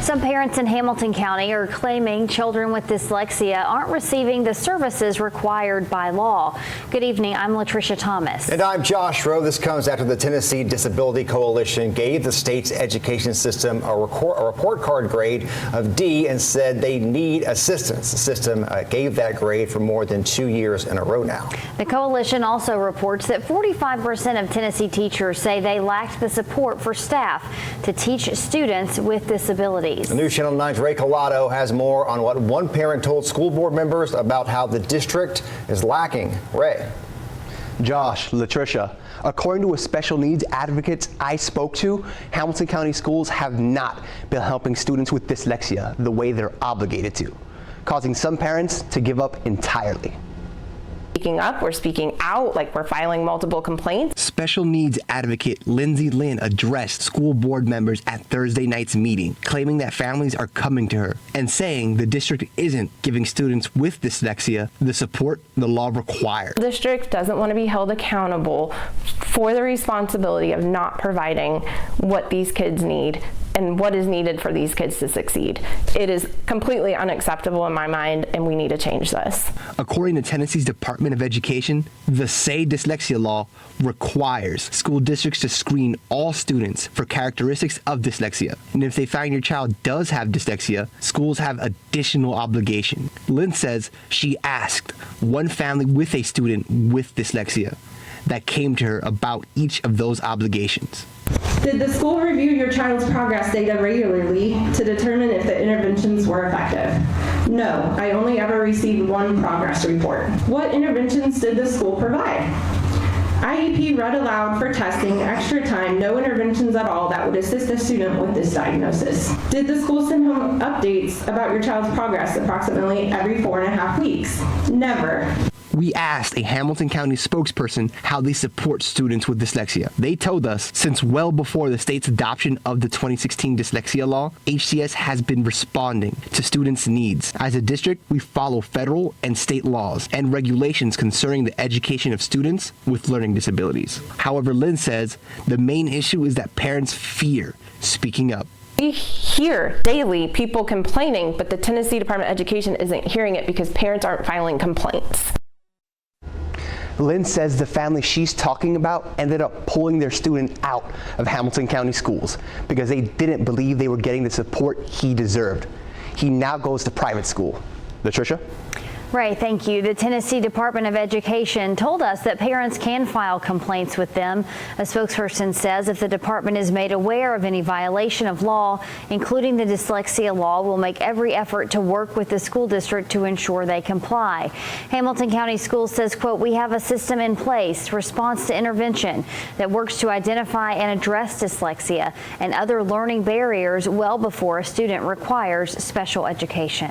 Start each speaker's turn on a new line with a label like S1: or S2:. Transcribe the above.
S1: Some parents in Hamilton County are claiming children with dyslexia aren't receiving the services required by law. Good evening, I'm Latricia Thomas.
S2: And I'm Josh Rowe. This comes after the Tennessee Disability Coalition gave the state's education system a report card grade of D and said they need assistance. The system gave that grade for more than 2 years in a row now. The
S1: coalition also reports that 45% of Tennessee teachers say they lacked the support for staff to teach students with disabilities.
S2: The News Channel 9's Ray Collado has more on what one parent told school board members about how the district is lacking. Ray.
S3: Josh, Latricia, according to a special needs advocates I spoke to, Hamilton County schools have not been helping students with dyslexia the way they're obligated to, causing some parents to give up entirely.
S4: Speaking up, we're speaking out, like we're filing multiple complaints.
S3: Special needs advocate Lindsay Lynn addressed school board members at Thursday night's meeting, claiming that families are coming to her and saying the district isn't giving students with dyslexia the support the law requires.
S4: The district doesn't want to be held accountable for the responsibility of not providing what these kids need and what is needed for these kids to succeed. It is completely unacceptable in my mind, and we need to change this.
S3: According to Tennessee's Department of Education, the SAY dyslexia law requires school districts to screen all students for characteristics of dyslexia. And if they find your child does have dyslexia, schools have additional obligation. Lynn says she asked one family with a student with dyslexia that came to her about each of those obligations.
S5: Did the school review your child's progress data regularly to determine if the interventions were effective? No, I only ever received one progress report. What interventions did the school provide? IEP read aloud for testing, extra time, no interventions at all that would assist a student with this diagnosis. Did the school send home updates about your child's progress approximately every 4.5 weeks? Never.
S3: We asked a Hamilton County spokesperson how they support students with dyslexia. They told us since well before the state's adoption of the 2016 dyslexia law, HCS has been responding to students' needs. As a district, we follow federal and state laws and regulations concerning the education of students with learning disabilities. However, Lynn says the main issue is that parents fear speaking up.
S4: We hear daily people complaining, but the Tennessee Department of Education isn't hearing it because parents aren't filing complaints.
S3: Lynn says the family she's talking about ended up pulling their student out of Hamilton County schools because they didn't believe they were getting the support he deserved. He now goes to private school. Latricia?
S1: Right, thank you. The Tennessee Department of Education told us that parents can file complaints with them. A spokesperson says if the department is made aware of any violation of law, including the dyslexia law, will make every effort to work with the school district to ensure they comply. Hamilton County Schools says, quote, we have a system in place, response to intervention, that works to identify and address dyslexia and other learning barriers well before a student requires special education.